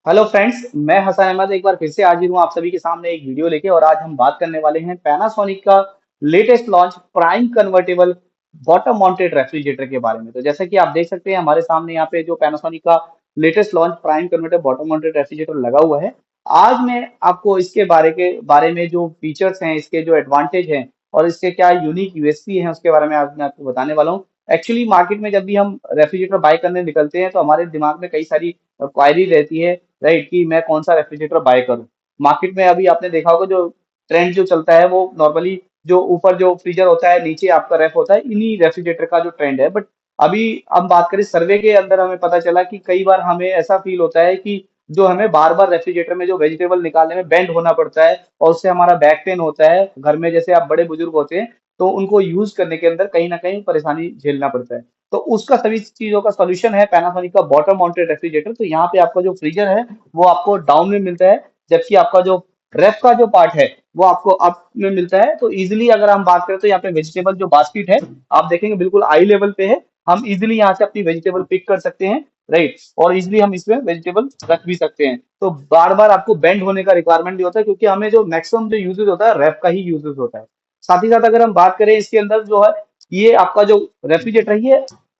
Hello friends, मैं हसन अहमद एक बार फिर से हाजिर हूँ आप सभी के सामने एक वीडियो लेके। और आज हम बात करने वाले हैं पैनासोनिक का latest launch prime convertible bottom mounted refrigerator के बारे में। तो जैसे कि आप देख सकते हैं हमारे सामने यहाँ पे जो पैनासोनिक का latest launch prime convertible bottom mounted refrigerator लगा हुआ है। आज मैं आपको इसके बारे में जो फीचर्स हैं, इसके जो एडवांटेज हैं और इसके क्या यूनिक यूएसपी हैं, उसके बारे में आज मैं आपको बताने वाला हूँ। एक्चुअली मार्केट में जब भी हम रेफ्रिजरेटर बाय करने निकलते हैं तो हमारे दिमाग में कई सारी क्वायरी रहती है, राइट, कि मैं कौन सा रेफ्रिजरेटर बाय करूं। मार्केट में अभी आपने देखा होगा जो ट्रेंड जो चलता है वो नॉर्मली जो ऊपर जो फ्रीजर होता है, नीचे आपका रेफ होता है, इन्हीं रेफ्रिजरेटर का जो ट्रेंड है। बट अभी हम बात करें सर्वे के अंदर, हमें पता चला कि कई बार हमें ऐसा फील होता है कि जो हमें बार बार रेफ्रिजरेटर में जो वेजिटेबल निकालने में बेंड होना पड़ता है और उससे हमारा बैक पेन होता है। घर में जैसे आप बड़े बुजुर्ग होते हैं तो उनको यूज करने के अंदर कहीं ना कहीं परेशानी झेलना पड़ता है। तो उसका सभी चीजों का सॉल्यूशन है पैनासोनिक का बॉटम माउंटेड रेफ्रिजरेटर। तो यहाँ पे आपका जो फ्रीजर है वो आपको डाउन में मिलता है, जबकि आपका जो रेफ का जो पार्ट है वो आपको अप में मिलता है। तो इजिली अगर हम बात करें तो यहाँ पे वेजिटेबल जो बास्केट है आप देखेंगे बिल्कुल आई लेवल पे है। हम इजिली यहाँ से अपनी वेजिटेबल पिक कर सकते हैं, राइट, और इजिली हम इसमें वेजिटेबल रख भी सकते हैं। तो बार बार आपको बेंड होने का रिक्वायरमेंट नहीं होता, क्योंकि हमें जो मैक्सिमम जो यूजेज होता है रेफ का ही यूजेज होता है। साथ ही साथ अगर हम बात करें इसके अंदर जो है, ये आपका जो रेफ्रिजरेटर है ये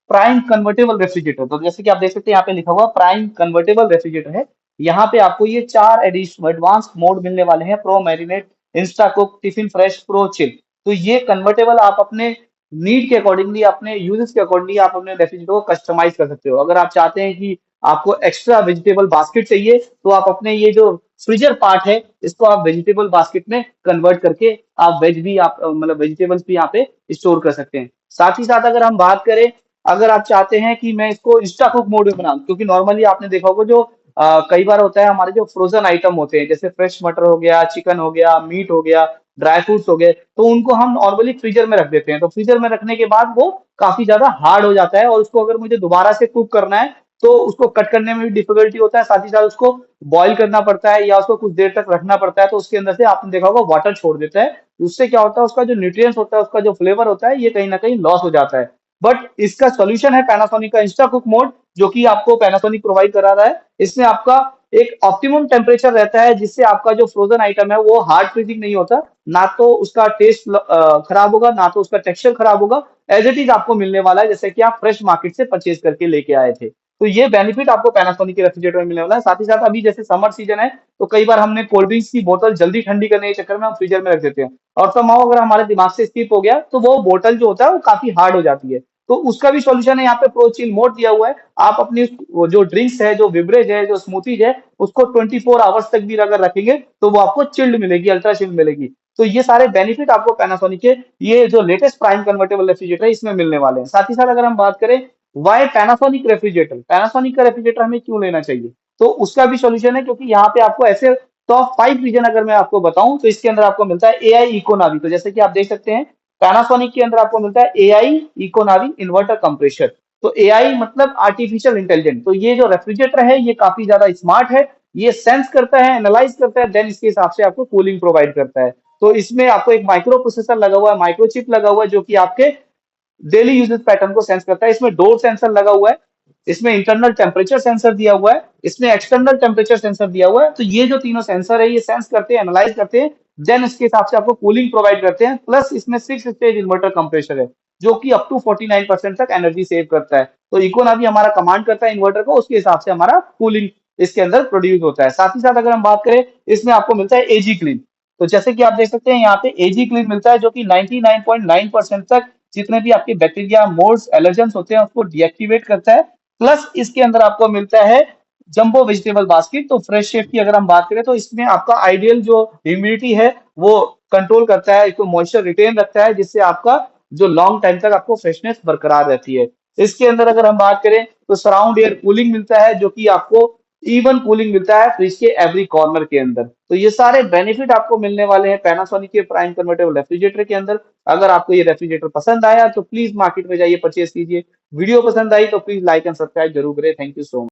प्राइम कन्वर्टेबल रेफ्रिजरेटर। तो जैसे कि आप देख सकते हैं यहाँ पे लिखा हुआ प्राइम कन्वर्टेबल रेफ्रिजरेटर है। यहाँ पे आपको ये चार एडवांस मोड मिलने वाले हैं: pro marinate, Insta cook, tiffin fresh, pro chill. तो ये कन्वर्टेबल आप अपने नीड के अकॉर्डिंगली, अपने यूजेस के अकॉर्डिंगली आप अपने रेफ्रिजरेटर को कस्टमाइज कर सकते हो। अगर आप चाहते हैं कि आपको एक्स्ट्रा वेजिटेबल बास्केट चाहिए तो आप अपने ये जो फ्रीजर पार्ट है इसको आप वेजिटेबल बास्केट में कन्वर्ट करके आप वेज भी आप मतलब वेजिटेबल्स भी यहाँ पे स्टोर कर सकते हैं। साथ ही साथ अगर हम बात करें, अगर आप चाहते हैं कि मैं इसको इंस्टा कुक मोड में बनाऊं, क्योंकि नॉर्मली आपने देखा होगा जो कई बार होता है हमारे जो फ्रोजन आइटम होते हैं जैसे फ्रेश मटर हो गया, चिकन हो गया, मीट हो गया, ड्राई फ्रूट्स हो गए, तो उनको हम नॉर्मली फ्रीजर में रख देते हैं। तो फ्रीजर में रखने के बाद वो काफी ज्यादा हार्ड हो जाता है और उसको अगर मुझे दोबारा से कुक करना है तो उसको कट करने में भी डिफिकल्टी होता है। साथ ही साथ उसको बॉईल करना पड़ता है या उसको कुछ देर तक रखना पड़ता है, तो उसके अंदर से आपने देखा होगा वाटर छोड़ देता है। उससे क्या होता है, उसका जो न्यूट्रिएंट्स होता है, उसका जो फ्लेवर होता है, ये कहीं ना कहीं लॉस हो जाता है। बट इसका सोल्यूशन है पैनासोनिक का इंस्टा कुक मोड, जो कि आपको पैनासोनिक प्रोवाइड करा रहा है। इसमें आपका एक ऑप्टिमम टेम्परेचर रहता है जिससे आपका जो फ्रोजन आइटम है वो हार्ड फ्रीजिंग नहीं होता। ना तो उसका टेस्ट खराब होगा, ना तो उसका टेक्सचर खराब होगा। एज इट इज आपको मिलने वाला है जैसे कि आप फ्रेश मार्केट से परचेज करके लेके आए थे। तो ये बेनिफिट आपको पैनासोनिक के रेफ्रिजरेटर में मिलने वाला है। साथ ही साथ अभी जैसे समर सीजन है तो कई बार हमने कोल्ड ड्रिंक्स की बोतल जल्दी ठंडी करने के चक्कर में हम फ्रीजर में रख देते हैं, और समहाउ अगर हमारे दिमाग से स्किप हो गया तो वो बोतल जो होता है वो काफी हार्ड हो जाती है। तो उसका भी सॉल्यूशन है, यहाँ पे प्रो चिल मोड दिया हुआ है। आप अपनी वो जो ड्रिंक्स है, जो बिवरेज है, जो स्मूथीज है, उसको 24 आवर्स तक भी अगर रखेंगे तो वो आपको चिल्ड मिलेगी, अल्ट्रा चिल्ड मिलेगी। तो ये सारे बेनिफिट आपको पैनासोनिक के ये जो लेटेस्ट प्राइम कन्वर्टेबल रेफ्रिजरेटर है इसमें मिलने वाले हैं। साथ ही साथ अगर हम बात करें वाई पैनासोनिक रेफ्रिजरेटर, पैनासोनिक का रेफ्रिजरेटर हमें क्यों लेना चाहिए, तो उसका भी सॉल्यूशन है। क्योंकि यहाँ पे आपको ऐसे टॉप 5 रीजन अगर मैं आपको बताऊं तो इसके अंदर आपको मिलता है एआई इकोनावी। तो जैसे कि आप देख सकते हैं पैनासोनिक के अंदर आपको मिलता है एआई इकोनावी इन्वर्टर कंप्रेसर। तो एआई मतलब आर्टिफिशियल इंटेलिजेंट। तो ये जो रेफ्रिजरेटर है ये काफी ज्यादा स्मार्ट है, ये सेंस करता है, एनालाइज करता है, देन इसके हिसाब से आपको कूलिंग प्रोवाइड करता है। तो इसमें आपको एक माइक्रो प्रोसेसर लगा हुआ है, माइक्रोचिप लगा हुआ है, जो कि आपके डेली यूजेस पैटर्न को सेंस करता है। इसमें डोर सेंसर लगा हुआ है, इसमें इंटरनल टेम्परेचर सेंसर दिया हुआ है, इसमें एक्सटर्नल टेम्परेचर सेंसर दिया हुआ है। तो ये जो तीनों सेंसर है ये सेंस करते हैं, एनालाइज करते हैं, देन इसके हिसाब से आपको कूलिंग प्रोवाइड करते हैं। प्लस इसमें 6 स्टेज इन्वर्टर कंप्रेसर है जो कि अप टू 49% तक एनर्जी सेव करता है। तो इकोनॉमी हमारा कमांड करता है इन्वर्टर को, उसके हिसाब से हमारा कूलिंग इसके अंदर प्रोड्यूस होता है। साथ ही साथ अगर हम बात करें, इसमें आपको मिलता है एजी क्लीन। तो जैसे कि आप देख सकते हैं यहाँ पे एजी क्लीन मिलता है जो कि 99.9% तक जितने भी आपके बैक्टीरिया, मोल्ड्स, एलर्जेंस होते हैं उसको डीएक्टिवेट करता है। प्लस इसके अंदर आपको मिलता है जंबो वेजिटेबल बास्केट। तो फ्रेश शेफ की अगर हम बात करें तो इसमें आपका आइडियल जो ह्यूमिडिटी है वो कंट्रोल करता है, इसको मॉइस्चर रिटेन रखता है, जिससे आपका जो लॉन्ग टाइम तक आपको फ्रेशनेस बरकरार रहती है। इसके अंदर अगर हम बात करें तो सराउंड एयर कूलिंग मिलता है, जो कि आपको इवन कूलिंग मिलता है फ्रिज के एवरी कॉर्नर के अंदर। तो ये सारे बेनिफिट आपको मिलने वाले हैं पैनासोनिक के प्राइम कन्वर्टेबल रेफ्रिजरेटर के अंदर। अगर आपको ये रेफ्रिजरेटर पसंद आया तो प्लीज मार्केट में जाइए, परचेज कीजिए। वीडियो पसंद आई तो प्लीज लाइक एंड सब्सक्राइब जरूर करें। Thank you so much.